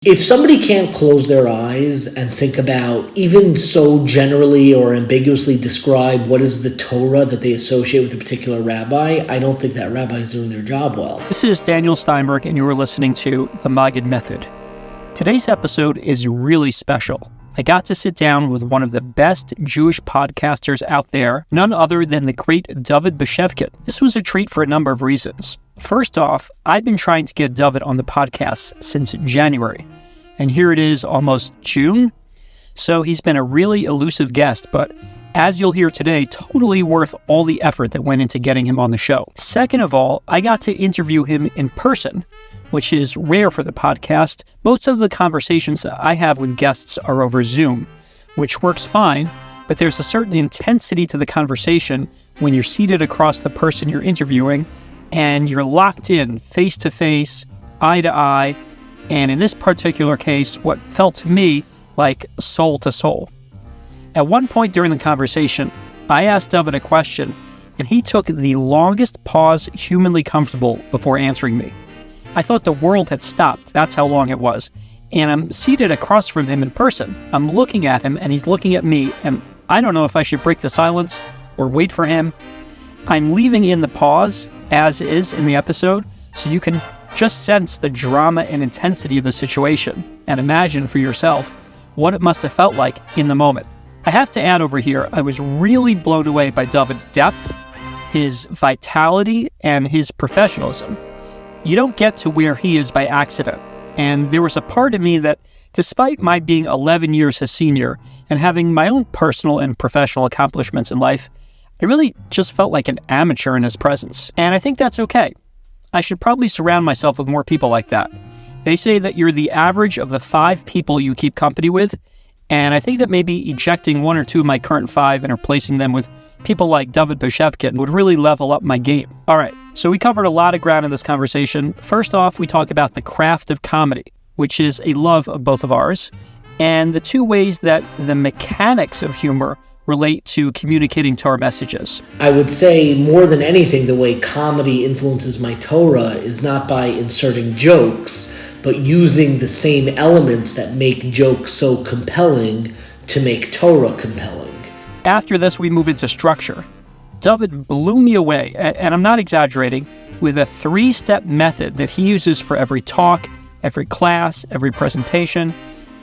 If somebody can't close their eyes and think about, even so generally or ambiguously describe what is the Torah that they associate with a particular rabbi, I don't think that rabbi is doing their job well. This is Daniel Steinberg, and you are listening to The Maggid Method. Today's episode is really special. I got to sit down with one of the best Jewish podcasters out there, none other than the great Dovid Bashevkin. This was a treat for a number of reasons. First off, I've been trying to get Dovid on the podcast since January, and here it is almost June. So he's been a really elusive guest, but as you'll hear today, totally worth all the effort that went into getting him on the show. Second of all, I got to interview him in person, which is rare for the podcast. Most of the conversations that I have with guests are over Zoom, which works fine, but there's a certain intensity to the conversation when you're seated across the person you're interviewing and you're locked in face-to-face, eye-to-eye, and in this particular case, what felt to me like soul-to-soul. At one point during the conversation, I asked Dovid a question, and he took the longest pause humanly comfortable before answering me. I thought the world had stopped. That's how long it was. And I'm seated across from him in person. I'm looking at him, and he's looking at me, and I don't know if I should break the silence or wait for him. I'm leaving in the pause, as is in the episode, so you can just sense the drama and intensity of the situation, and imagine for yourself what it must have felt like in the moment. I have to add over here, I was really blown away by Dovid's depth, his vitality, and his professionalism. You don't get to where he is by accident, and there was a part of me that, despite my being 11 years his senior and having my own personal and professional accomplishments in life, I really just felt like an amateur in his presence, and I think that's okay. I should probably surround myself with more people like that. They say that you're the average of the 5 people you keep company with, and I think that maybe ejecting 1 or 2 of my current 5 and replacing them with people like Dovid Bashevkin would really level up my game. All right, so we covered a lot of ground in this conversation. First off, we talk about the craft of comedy, which is a love of both of ours, and the 2 ways that the mechanics of humor relate to communicating Torah messages. I would say more than anything, the way comedy influences my Torah is not by inserting jokes, but using the same elements that make jokes so compelling to make Torah compelling. After this, we move into structure. Dovid blew me away, and I'm not exaggerating, with a 3-step method that he uses for every talk, every class, every presentation,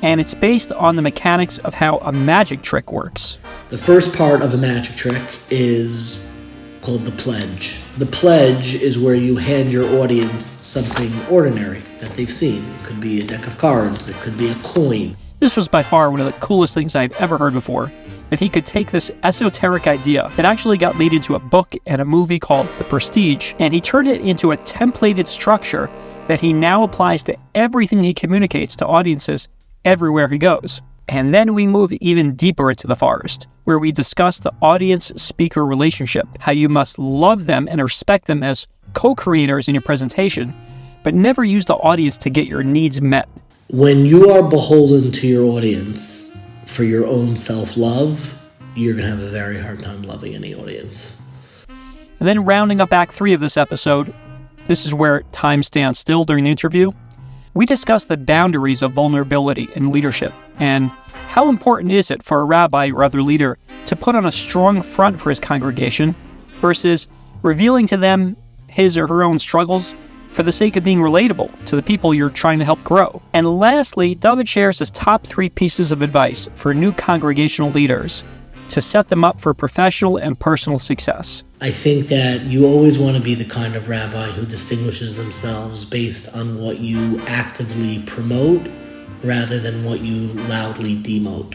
and it's based on the mechanics of how a magic trick works. The first part of a magic trick is called the pledge. The pledge is where you hand your audience something ordinary that they've seen. It could be a deck of cards, it could be a coin. This was by far one of the coolest things I'd ever heard before, that he could take this esoteric idea that actually got made into a book and a movie called The Prestige, and he turned it into a templated structure that he now applies to everything he communicates to audiences everywhere he goes. And then we move even deeper into the forest, where we discuss the audience-speaker relationship, how you must love them and respect them as co-creators in your presentation, but never use the audience to get your needs met. When you are beholden to your audience for your own self-love, you're going to have a very hard time loving any audience. And then rounding up Act 3 of this episode, this is where time stands still during the interview, we discuss the boundaries of vulnerability in leadership and how important is it for a rabbi or other leader to put on a strong front for his congregation versus revealing to them his or her own struggles for the sake of being relatable to the people you're trying to help grow. And lastly, Dovid shares his top 3 pieces of advice for new congregational leaders to set them up for professional and personal success. I think that you always want to be the kind of rabbi who distinguishes themselves based on what you actively promote rather than what you loudly demote.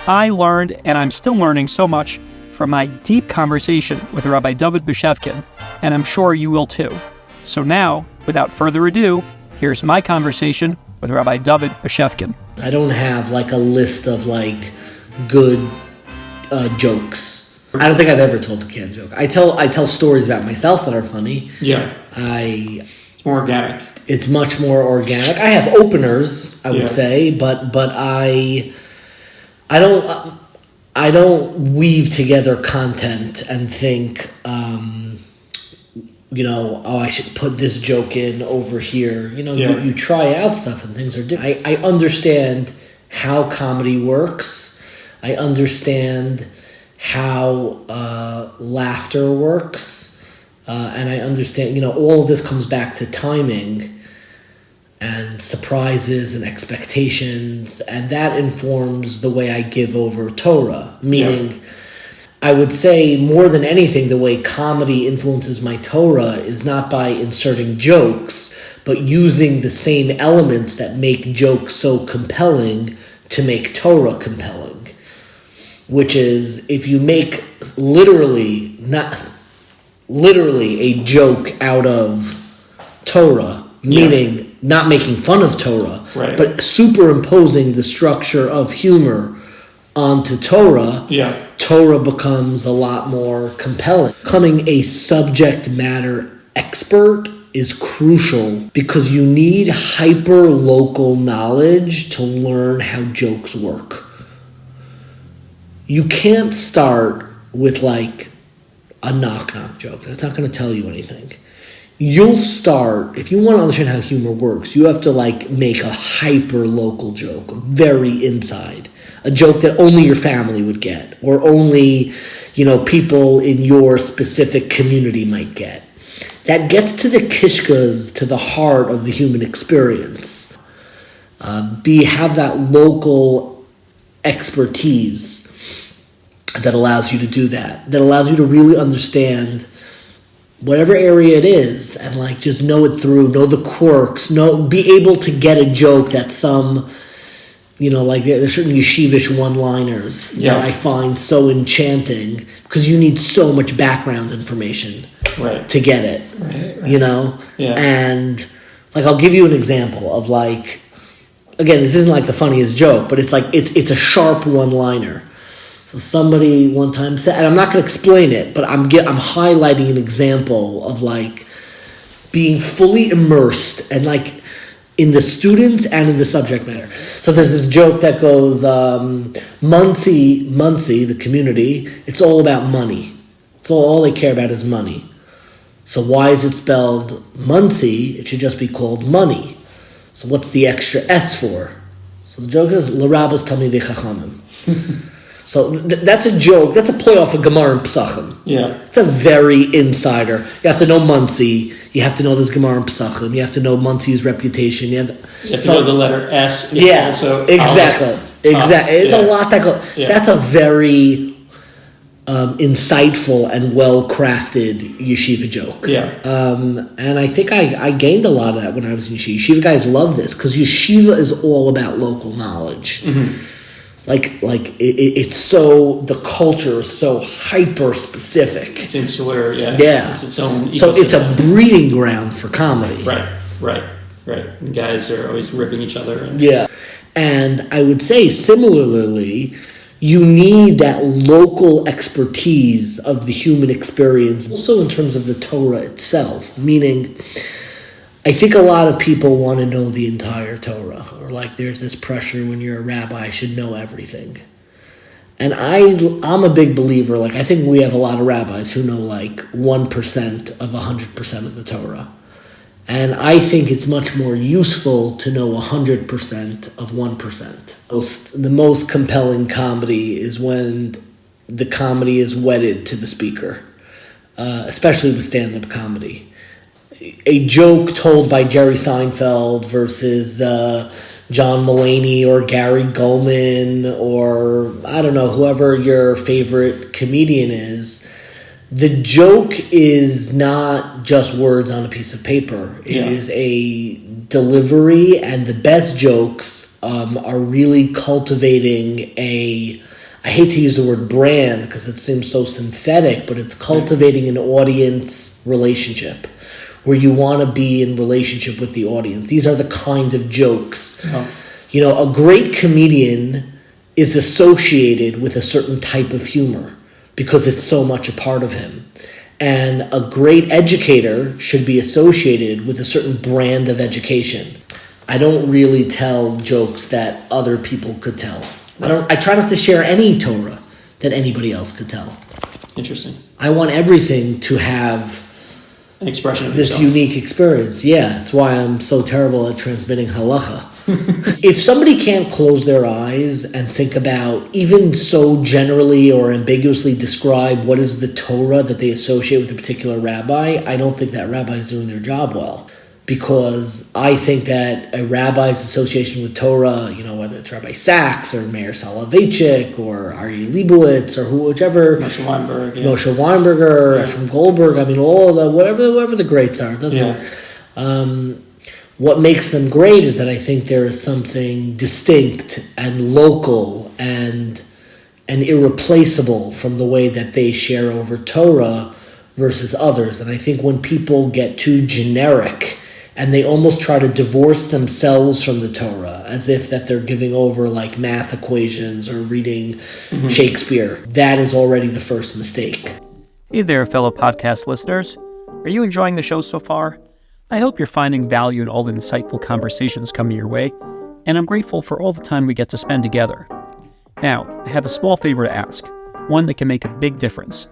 I learned, and I'm still learning so much from my deep conversation with Rabbi Dovid Bashevkin, and I'm sure you will too. So now, without further ado, here's my conversation with Rabbi Dovid Bashevkin. I don't have like a list of like good jokes. I don't think I've ever told a canned joke. I tell stories about myself that are funny. Yeah. Organic. It's much more organic. I have openers, I would say, but I don't weave together content and think I should put this joke in over here. You try out stuff and things are different. I understand how comedy works. I understand how laughter works. And I understand, all of this comes back to timing and surprises and expectations. And that informs the way I give over Torah. Meaning, I would say more than anything, the way comedy influences my Torah is not by inserting jokes, but using the same elements that make jokes so compelling to make Torah compelling. Which is, if you make not literally a joke out of Torah, meaning not making fun of Torah, but superimposing the structure of humor onto Torah, Torah becomes a lot more compelling. Becoming a subject matter expert is crucial because you need hyper-local knowledge to learn how jokes work. You can't start with a knock-knock joke. That's not going to tell you anything. You'll start, if you want to understand how humor works, you have to make a hyper-local joke, very inside. A joke that only your family would get, or only, people in your specific community might get. That gets to the kishkas, to the heart of the human experience. Have that local expertise that allows you to do that allows you to really understand whatever area it is, and just know it through, know the quirks, be able to get a joke that some... there's certain yeshivish one-liners that I find so enchanting because you need so much background information to get it, And, I'll give you an example of, again, this isn't, the funniest joke, but it's, it's a sharp one-liner. So somebody one time said, and I'm not going to explain it, but I'm highlighting an example of, being fully immersed and, in the students and in the subject matter. So there's this joke that goes, Muncie, the community, it's all about money. It's all they care about is money. So why is it spelled Muncie? It should just be called money. So what's the extra S for? So the joke is, L'Rabbos Talmidei Chachamim. So that's a joke. That's a play off of Gemara and Pesachim. It's a very insider. You have to know Muncie. You have to know this Gemara and Pesachim. You have to know Muncie's reputation. You have to know the letter S. Also exactly. It's a lot that goes. That's a very insightful and well-crafted yeshiva joke. And I think I gained a lot of that when I was in yeshiva. Yeshiva guys love this because yeshiva is all about local knowledge. Mm-hmm. It's so, the culture is so hyper specific. It's insular, It's its own ecosystem. So it's a breeding ground for comedy. Right. And guys are always ripping each other. And I would say similarly, you need that local expertise of the human experience, also in terms of the Torah itself, meaning I think a lot of people want to know the entire Torah, or there's this pressure when you're a rabbi, I should know everything. And I'm a big believer, I think we have a lot of rabbis who know 1% of 100% of the Torah. And I think it's much more useful to know 100% of 1%. The most compelling comedy is when the comedy is wedded to the speaker, especially with stand-up comedy. A joke told by Jerry Seinfeld versus John Mulaney or Gary Goldman or, I don't know, whoever your favorite comedian is, the joke is not just words on a piece of paper. It is a delivery, and the best jokes are really cultivating I hate to use the word brand because it seems so synthetic, but it's cultivating an audience relationship where you want to be in relationship with the audience. These are the kind of jokes. A great comedian is associated with a certain type of humor because it's so much a part of him. And a great educator should be associated with a certain brand of education. I don't really tell jokes that other people could tell. I try not to share any Torah that anybody else could tell. Interesting. I want everything to have an expression of this yourself. Unique experience. Yeah, that's why I'm so terrible at transmitting halacha. If somebody can't close their eyes and think about, even so generally or ambiguously describe what is the Torah that they associate with a particular rabbi, I don't think that rabbi is doing their job well. Because I think that a rabbi's association with Torah, whether it's Rabbi Sachs or Meir Soloveitchik or Aryeh Leibowitz or whichever, Moshe Weinberg, Moshe Weinberger, Ephraim Goldberg, all the whatever the greats are, what makes them great is that I think there is something distinct and local and irreplaceable from the way that they share over Torah versus others. And I think when people get too generic and they almost try to divorce themselves from the Torah as if that they're giving over like math equations or reading Shakespeare, that is already the first mistake. Hey there, fellow podcast listeners. Are you enjoying the show so far? I hope you're finding value in all the insightful conversations coming your way, and I'm grateful for all the time we get to spend together. Now, I have a small favor to ask, one that can make a big difference.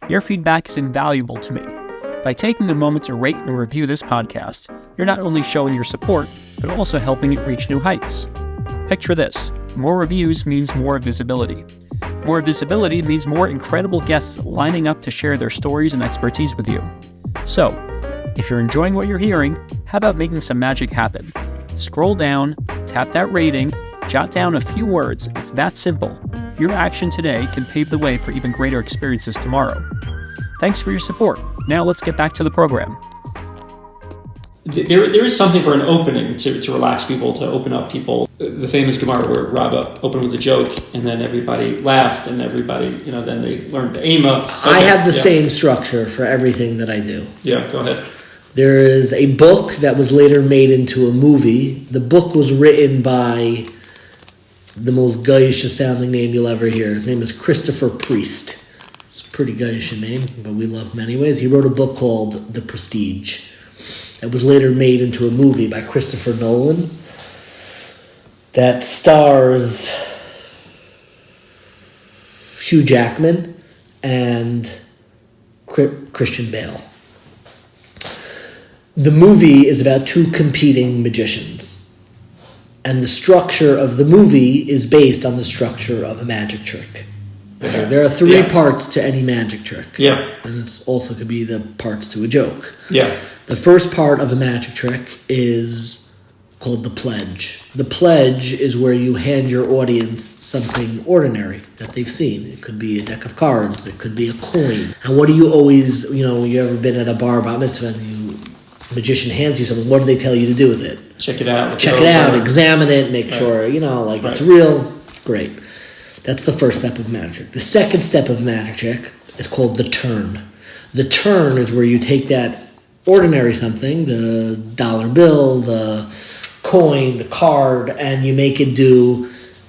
Your feedback is invaluable to me. By taking a moment to rate and review this podcast, you're not only showing your support, but also helping it reach new heights. Picture this: more reviews means more visibility. More visibility means more incredible guests lining up to share their stories and expertise with you. So, if you're enjoying what you're hearing, how about making some magic happen? Scroll down, tap that rating, jot down a few words. It's that simple. Your action today can pave the way for even greater experiences tomorrow. Thanks for your support. Now let's get back to the program. There is something for an opening to relax people, to open up people. The famous Gemara where Rabbah opened with a joke, and then everybody laughed, and everybody, then they learned the Ema. Okay. I have the same structure for everything that I do. Yeah, go ahead. There is a book that was later made into a movie. The book was written by the most Goyish sounding name you'll ever hear. His name is Christopher Priest. It's a pretty Goyish name, but we love him anyways. He wrote a book called The Prestige. That was later made into a movie by Christopher Nolan that stars Hugh Jackman and Christian Bale. The movie is about two competing magicians, and the structure of the movie is based on the structure of a magic trick. There are three parts to any magic trick. Yeah. And it also could be the parts to a joke. Yeah. The first part of a magic trick is called the pledge. The pledge is where you hand your audience something ordinary that they've seen. It could be a deck of cards. It could be a coin. And what do you always, you ever been at a bar bat mitzvah and the magician hands you something, what do they tell you to do with it? Check it out. Examine it, make sure, it's real. Great. That's the first step of magic trick. The second step of magic trick is called the turn. The turn is where you take that ordinary something, the dollar bill, the coin, the card, and you make it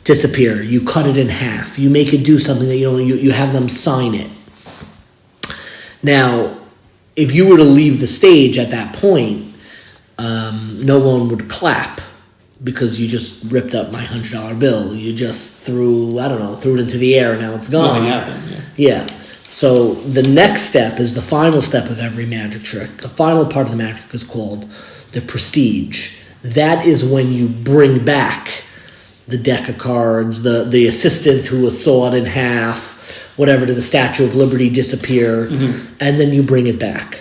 disappear. You cut it in half. You make it do something that you have them sign it. Now, if you were to leave the stage at that point, no one would clap because you just ripped up my $100 bill. You just threw it into the air and now it's gone. Nothing happened. Yeah. So the next step is the final step of every magic trick. The final part of the magic trick is called the prestige. That is when you bring back the deck of cards, the assistant who was sawed in half, whatever, to the Statue of Liberty disappear, and then you bring it back.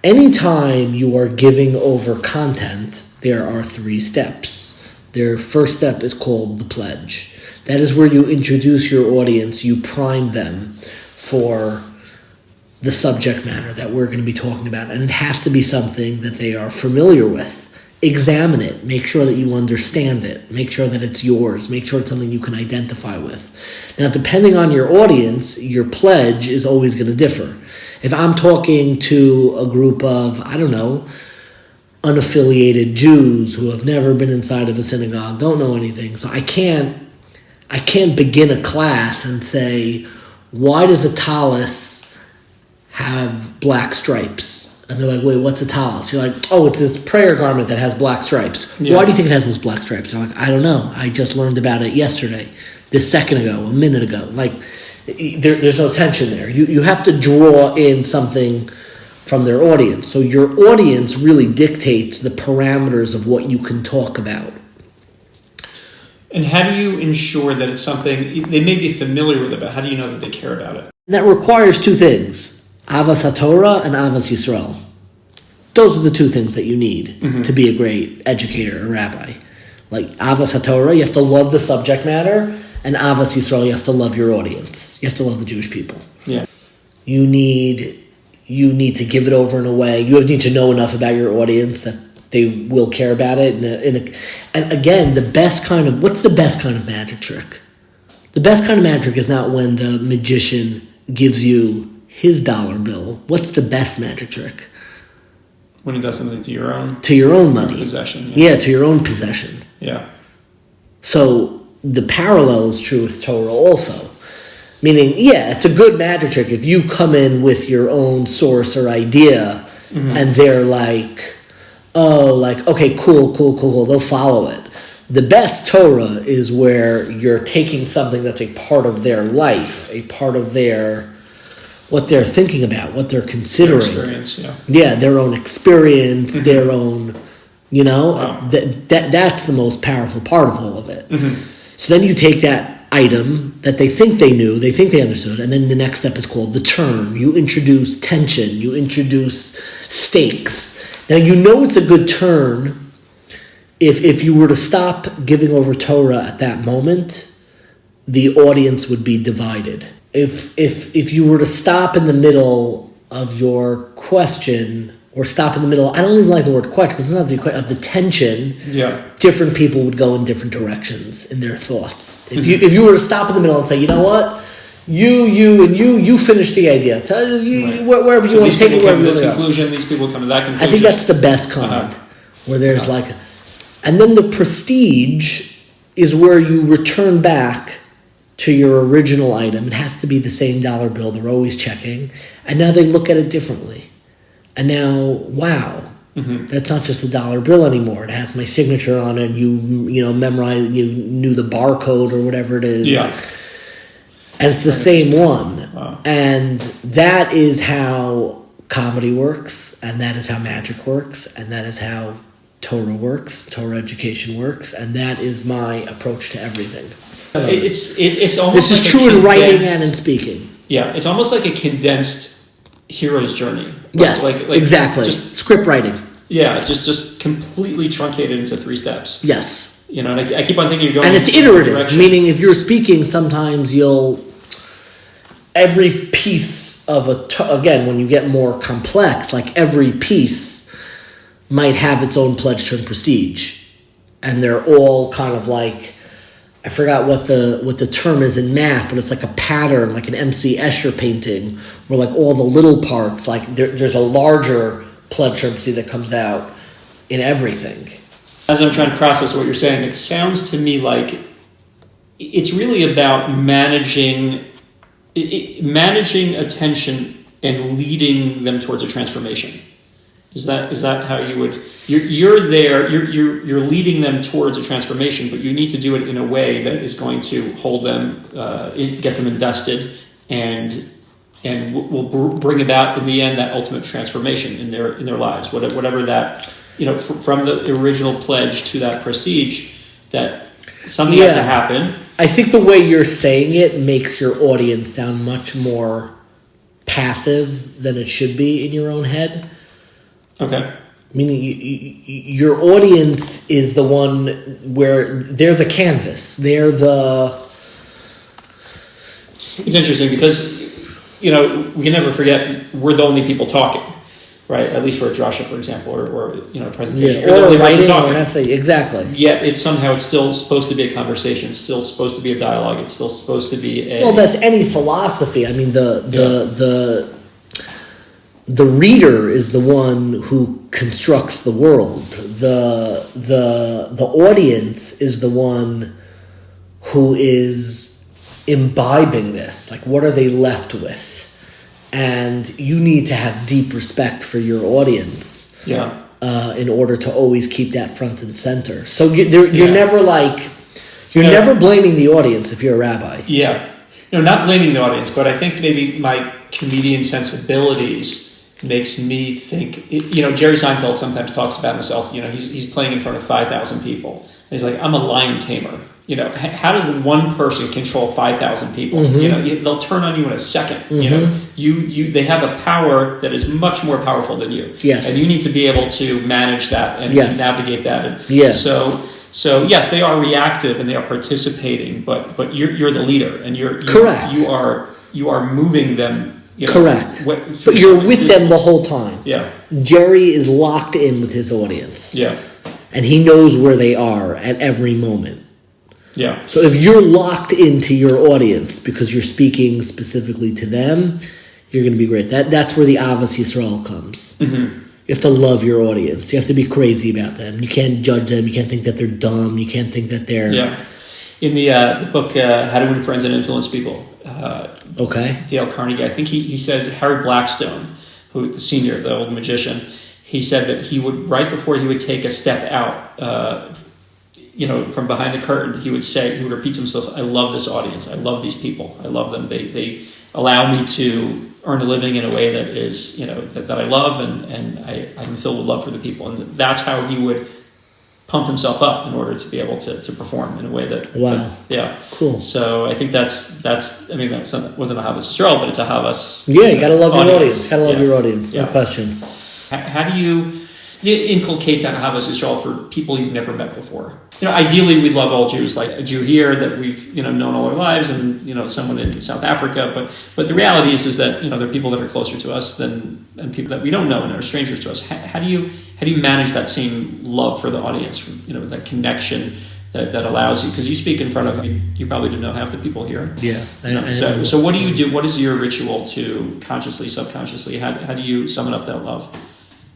Anytime you are giving over content, there are three steps. Their first step is called the pledge. That is where you introduce your audience, you prime them for the subject matter that we're going to be talking about. And it has to be something that they are familiar with. Examine it. Make sure that you understand it. Make sure that it's yours. Make sure it's something you can identify with. Now, depending on your audience, your pledge is always going to differ. If I'm talking to a group of, unaffiliated Jews who have never been inside of a synagogue, don't know anything, so I can't begin a class and say, why does a tallis have black stripes? And they're like, wait, what's a tallis? You're like, oh, it's this prayer garment that has black stripes. Yeah. Why do you think it has those black stripes? They're like, I don't know. I just learned about it yesterday, this second ago, a minute ago. Like, there's no tension there. You have to draw in something from their audience. So your audience really dictates the parameters of what you can talk about. And how do you ensure that it's something they may be familiar with it, but how do you know that they care about it? And that requires two things: Avas HaTorah and Avas Yisrael. Those are the two things that you need to be a great educator, a rabbi. Like Avas HaTorah, you have to love the subject matter, and Avas Yisrael, you have to love your audience. You have to love the Jewish people. Yeah. You need to give it over in a way. You need to know enough about your audience that they will care about it. And again, what's the best kind of magic trick? The best kind of magic trick is not when the magician gives you his dollar bill. What's the best magic trick? When he does something to your own money. Possession. Yeah, to your own possession. Yeah. So the parallel is true with Torah also. Meaning, yeah, it's a good magic trick if you come in with your own source or idea and they're like, oh, like, okay, cool, they'll follow it. The best Torah is where you're taking something that's a part of their life, a part of what they're thinking about, what they're considering. Their experience, yeah. Yeah, their own experience, their own, that's the most powerful part of all of it. So then you take that item that they think they knew, they think they understood, and then the next step is called the turn. You introduce tension, you introduce stakes. Now you know it's a good turn if you were to stop giving over Torah at that moment, the audience would be divided. If you were to stop in the middle of your question, or stop in the middle, I don't even like the word question, because it's not the question, of the tension, different people would go in different directions in their thoughts. If you were to stop in the middle and say, you know what, you finish the idea. Wherever you want to take it, wherever you want to go. Conclusion, these people come to that conclusion. I think that's the best kind, where there's and then the prestige is where you return back to your original item. It has to be the same dollar bill. They're always checking. And now they look at it differently. And now, wow, that's not just a dollar bill anymore. It has my signature on it. You memorize, you knew the barcode or whatever it is. Yeah. And it's the same one. Wow. And that is how comedy works, and that is how magic works, and that is how Torah works, Torah education works, and that is my approach to everything. It's almost this is true in writing and in speaking. Yeah, it's almost like a condensed hero's journey. Yes, exactly. Just script writing. Yeah, just completely truncated into 3 steps. Yes. And I keep on thinking you're going. And it's iterative, meaning if you're speaking, sometimes every piece of again, when you get more complex, like every piece might have its own pledge to prestige, and they're all kind of like, I forgot what the term is in math, but it's like a pattern, like an MC Escher painting, where like all the little parts, like there's a larger pledge to prestige that comes out in everything. As I'm trying to process what you're saying, it sounds to me like it's really about managing attention and leading them towards a transformation. Is that how you would? You're there. You're leading them towards a transformation, but you need to do it in a way that is going to hold them, get them invested, and will bring about in the end that ultimate transformation in their lives. Whatever that, from the original pledge to that prestige, that something has to happen. I think the way you're saying it makes your audience sound much more passive than it should be in your own head. Okay. Meaning your audience is the one where they're the canvas. They're the... It's interesting because, we can never forget we're the only people talking, right? At least for a drasha, for example, or a presentation. Yeah, or writing or an essay, exactly. Yet it's still supposed to be a conversation. It's still supposed to be a dialogue. It's still supposed to be a... Well, that's any philosophy. I mean, the reader is the one who constructs the world. The audience is the one who is imbibing this. Like, what are they left with? And you need to have deep respect for your audience. Yeah. In order to always keep that front and center. So you're never never blaming the audience if you're a rabbi. Yeah. No, not blaming the audience, but I think maybe my comedian sensibilities makes me think, Jerry Seinfeld sometimes talks about himself, he's playing in front of 5,000 people. And he's like, I'm a lion tamer. How does one person control 5,000 people? Mm-hmm. They'll turn on you in a second. Mm-hmm. They have a power that is much more powerful than you. Yes. And you need to be able to manage that and navigate that. And So yes, they are reactive and they are participating, but you're the leader and correct. You are moving them. Correct. But you're with them the whole time. Yeah. Jerry is locked in with his audience. Yeah. And he knows where they are at every moment. Yeah. So if you're locked into your audience because you're speaking specifically to them, you're going to be great. That's where the Avos Yisrael comes. Mm-hmm. You have to love your audience. You have to be crazy about them. You can't judge them. You can't think that they're dumb. You can't think that they're... Yeah. In the book, How to Win Friends and Influence People, Dale Carnegie, I think he says Harry Blackstone, the senior, the old magician, he said that he would, right before he would take a step out, from behind the curtain, he would repeat to himself, I love this audience. I love these people. I love them. They allow me to earn a living in a way that is, that I love, and I'm filled with love for the people. And that's how he would pump himself up in order to be able to perform in a way that... Wow. Cool. So I think that wasn't a Havas Yisrael, but it's a Havas... Yeah, you gotta love your audience. Gotta love your audience, no question. How do you inculcate that Havas Yisrael for people you've never met before? Ideally, we love all Jews, like a Jew here that we've known all our lives, and someone in South Africa. But the reality is that there are people that are closer to us and people that we don't know and are strangers to us. How do you manage that same love for the audience? That connection that allows you, because you speak in front of, you probably didn't know half the people here. Yeah. So what do you do? What is your ritual to consciously, subconsciously? How do you summon up that love?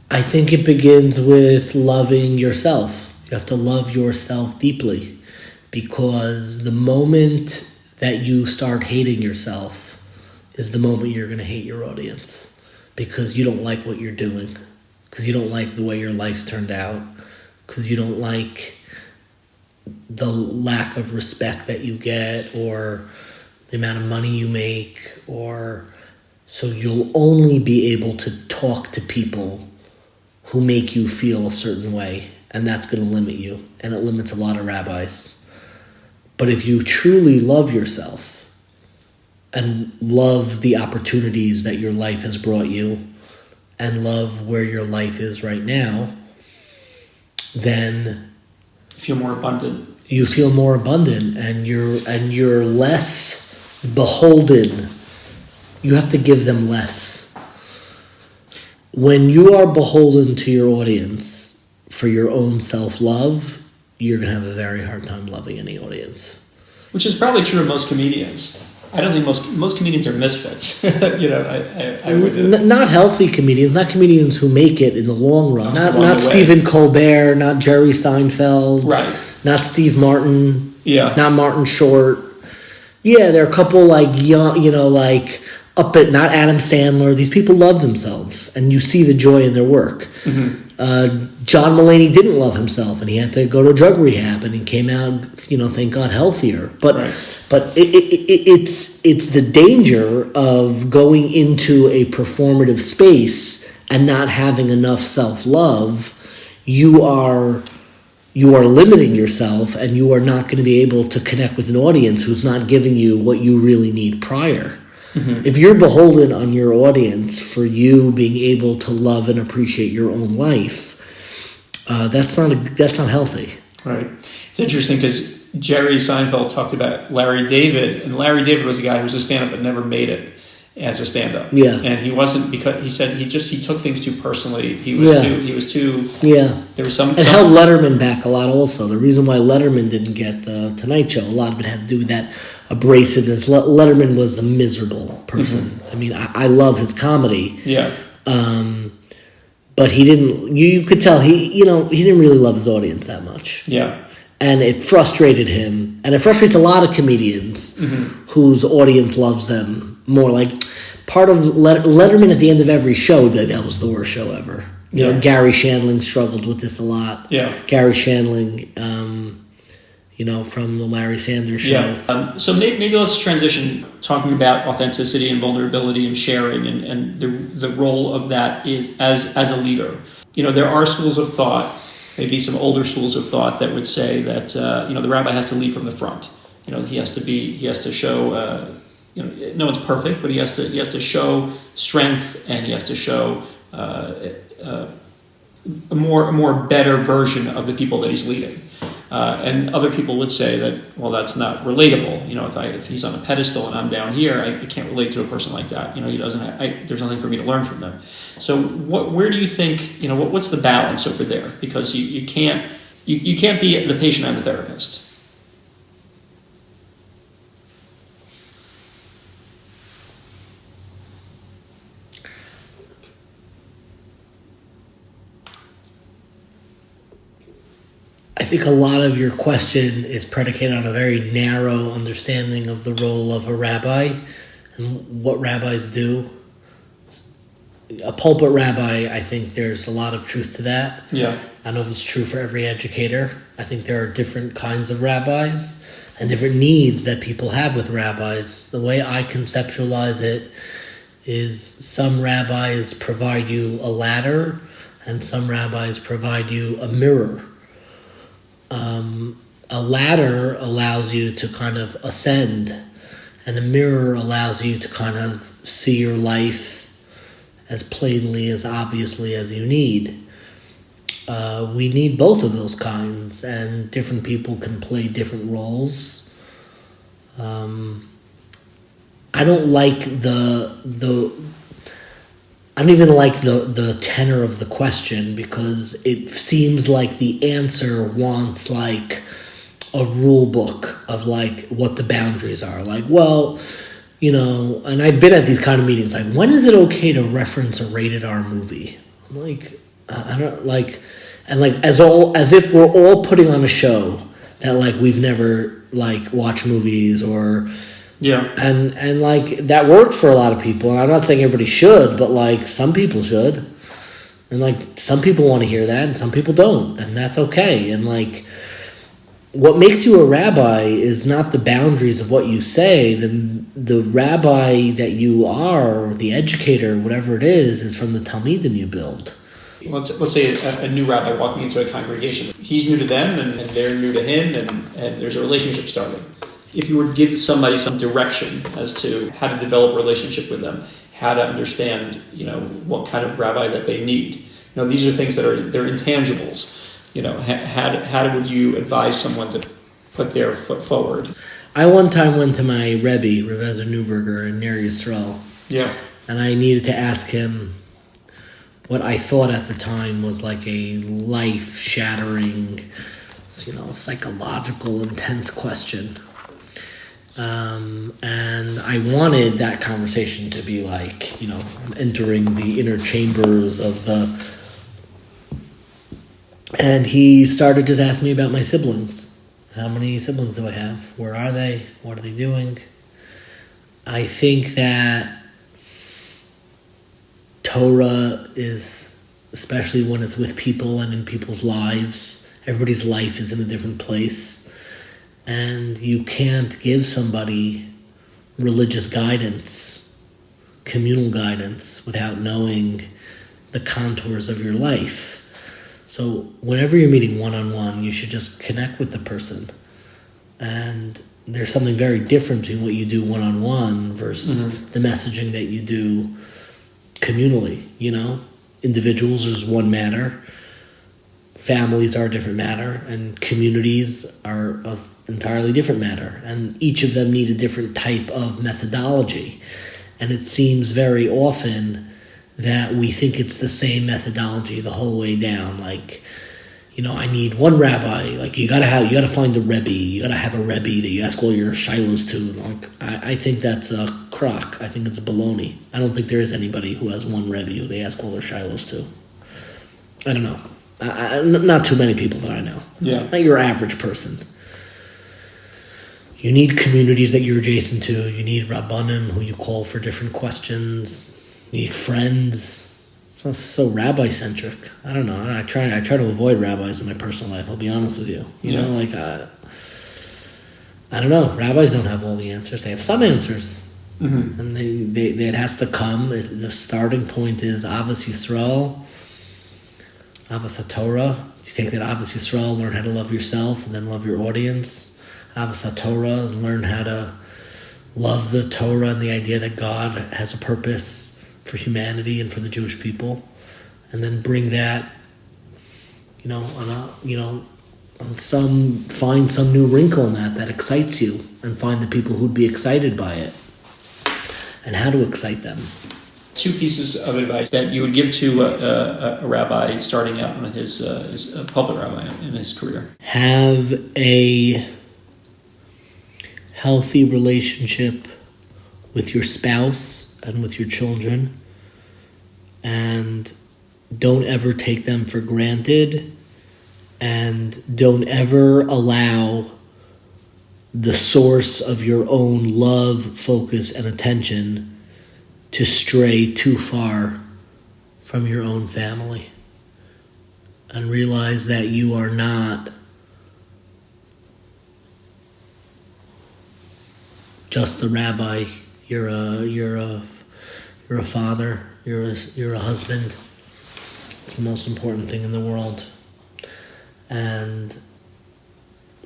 I think it begins with loving yourself. You have to love yourself deeply, because the moment that you start hating yourself is the moment you're going to hate your audience, because you don't like what you're doing, because you don't like the way your life turned out, because you don't like the lack of respect that you get or the amount of money you make, so you'll only be able to talk to people who make you feel a certain way, and that's going to limit you, and it limits a lot of rabbis. But if you truly love yourself and love the opportunities that your life has brought you and love where your life is right now, then you feel more abundant. You feel more abundant, and you're less beholden. You have to give them less. When you are beholden to your audience for your own self-love, you're going to have a very hard time loving any audience. Which is probably true of most comedians. I don't think most comedians are misfits. I would... Not healthy comedians, not comedians who make it in the long run. Not Stephen Colbert, not Jerry Seinfeld, right? Not Steve Martin, not Martin Short. Yeah, there are a couple like young, not Adam Sandler. These people love themselves, and you see the joy in their work. Mm-hmm. John Mulaney didn't love himself, and he had to go to drug rehab, and he came out, thank God, healthier. But it's the danger of going into a performative space and not having enough self-love. You are limiting yourself, and you are not going to be able to connect with an audience who's not giving you what you really need prior. Mm-hmm. If you're beholden on your audience for you being able to love and appreciate your own life, that's not healthy. Right. It's interesting because Jerry Seinfeld talked about Larry David, and Larry David was a guy who was a stand-up but never made it as a stand-up. Yeah. And he wasn't, because he said he took things too personally. He was too. Yeah. There was some. It held Letterman back a lot. Also, the reason why Letterman didn't get the Tonight Show, a lot of it had to do with that abrasiveness. Letterman was a miserable person. Mm-hmm. I mean, I love his comedy. Yeah. But he didn't. You could tell he didn't really love his audience that much. Yeah. And it frustrated him, and it frustrates a lot of comedians whose audience loves them more. Like part of Letterman at the end of every show would be like, that was the worst show ever. You know, Gary Shandling struggled with this a lot. Yeah. Gary Shandling, from the Larry Sanders show. Yeah. So maybe let's transition talking about authenticity and vulnerability and sharing and the role of that is as a leader. There are schools of thought, maybe some older schools of thought that would say that the rabbi has to lead from the front. He has to show. No one's perfect, but he has to show strength, and he has to show a more better version of the people that he's leading. And other people would say that, well, that's not relatable. If he's on a pedestal and I'm down here, I can't relate to a person like that. He doesn't. There's nothing for me to learn from them. So, where do you think? What's the balance over there? Because you can't be the patient and the therapist. I think a lot of your question is predicated on a very narrow understanding of the role of a rabbi and what rabbis do. A pulpit rabbi, I think there's a lot of truth to that. Yeah. I don't know if it's true for every educator. I think there are different kinds of rabbis and different needs that people have with rabbis. The way I conceptualize it is some rabbis provide you a ladder and some rabbis provide you a mirror. A ladder allows you to kind of ascend, and a mirror allows you to kind of see your life as plainly, as obviously as you need. We need both of those kinds, and different people can play different roles. I don't like I don't even like the tenor of the question, because it seems like the answer wants like a rule book of like what the boundaries are. Like, well, and I've been at these kind of meetings, like, when is it okay to reference a rated R movie? I'm like, I don't like, and like as if we're all putting on a show that like we've never like watched movies or. Yeah. And like that works for a lot of people, and I'm not saying everybody should, but like some people should. And like some people want to hear that and some people don't, and that's okay. And like what makes you a rabbi is not the boundaries of what you say. The rabbi that you are, or the educator, whatever it is from the Talmidim you build. Let's say a new rabbi walking into a congregation. He's new to them and they're new to him, and there's a relationship starting. If you were to give somebody some direction as to how to develop a relationship with them, how to understand, what kind of rabbi that they need. These are things they're intangibles. How would you advise someone to put their foot forward? I one time went to my Rebbe, Rav Ezer Neuberger in Ner Yisrael. Yeah. And I needed to ask him what I thought at the time was like a life-shattering, psychological, intense question. And I wanted that conversation to be like, entering the inner chambers of the... And he started just asking me about my siblings. How many siblings do I have? Where are they? What are they doing? I think that Torah is, especially when it's with people and in people's lives, everybody's life is in a different place. And you can't give somebody religious guidance, communal guidance, without knowing the contours of your life. So whenever you're meeting one-on-one, you should just connect with the person. And there's something very different between what you do one-on-one versus the messaging that you do communally, Individuals is one matter. Families are a different matter, and communities are an entirely different matter, and each of them need a different type of methodology. And it seems very often that we think it's the same methodology the whole way down. Like, I need one rabbi. Like, you gotta find the Rebbe. You gotta have a Rebbe that you ask all your shilos to. Like, I think that's a crock. I think it's baloney. I don't think there is anybody who has one Rebbe who they ask all their shilos to. I don't know. Not too many people that I know. Yeah. Not your average person. You need communities that you're adjacent to. You need rabbanim who you call for different questions. You need friends. It's not so rabbi-centric. I don't know. I try to avoid rabbis in my personal life. I'll be honest with you. I don't know. Rabbis don't have all the answers. They have some answers. Mm-hmm. And it has to come. The starting point is Avos Yisrael, Avos HaTorah. You take that Avos Yisrael, learn how to love yourself, and then love your audience. Avos HaTorah is learn how to love the Torah and the idea that God has a purpose for humanity and for the Jewish people. And then bring that, find some new wrinkle in that excites you, and find the people who'd be excited by it, and how to excite them. 2 pieces of advice that you would give to a rabbi starting out in his a public rabbi in his career. Have a healthy relationship with your spouse and with your children, and don't ever take them for granted, and don't ever allow the source of your own love, focus, and attention to stray too far from your own family. And realize that you are not just the rabbi. You're a father. You're a husband. It's the most important thing in the world. And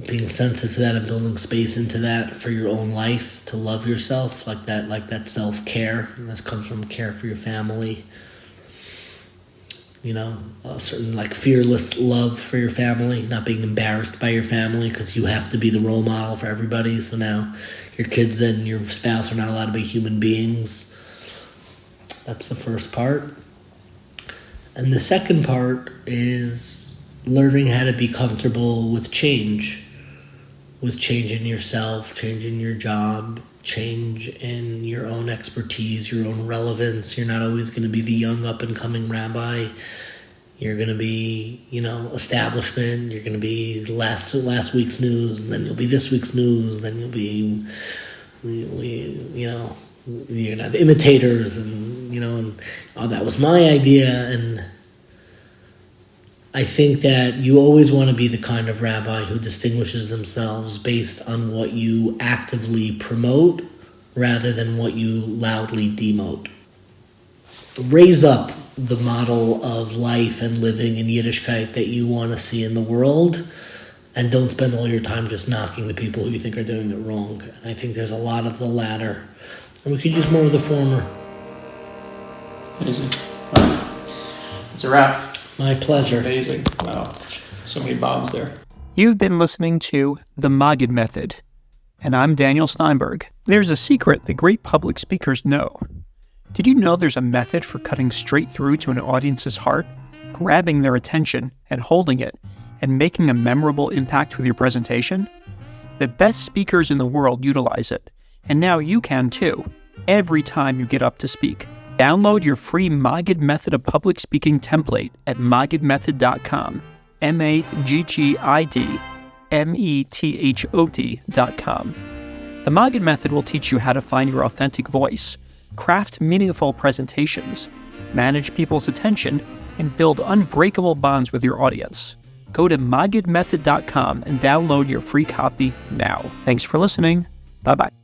being sensitive to that and building space into that for your own life, to love yourself like that self-care. And this comes from care for your family. A certain fearless love for your family, not being embarrassed by your family because you have to be the role model for everybody. So now your kids and your spouse are not allowed to be human beings. That's the first part. And the second part is learning how to be comfortable with change. With change in yourself, change in your job, change in your own expertise, your own relevance. You're not always going to be the young up-and-coming rabbi. You're going to be, establishment. You're going to be last week's news, and then you'll be this week's news, then you'll be, you're going to have imitators, and that was my idea. And I think that you always want to be the kind of rabbi who distinguishes themselves based on what you actively promote rather than what you loudly demote. Raise up the model of life and living in Yiddishkeit that you want to see in the world, and don't spend all your time just knocking the people who you think are doing it wrong. And I think there's a lot of the latter, and we could use more of the former. Amazing. Wow. It's a wrap. My pleasure. Amazing. Wow. So many bombs there. You've been listening to The Maggid Method, and I'm Daniel Steinberg. There's a secret that great public speakers know. Did you know there's a method for cutting straight through to an audience's heart, grabbing their attention and holding it, and making a memorable impact with your presentation? The best speakers in the world utilize it, and now you can too, every time you get up to speak. Download your free Maggid Method of Public Speaking template at maggidmethod.com, maggidmethod.com. The Maggid Method will teach you how to find your authentic voice, craft meaningful presentations, manage people's attention, and build unbreakable bonds with your audience. Go to maggidmethod.com and download your free copy now. Thanks for listening. Bye-bye.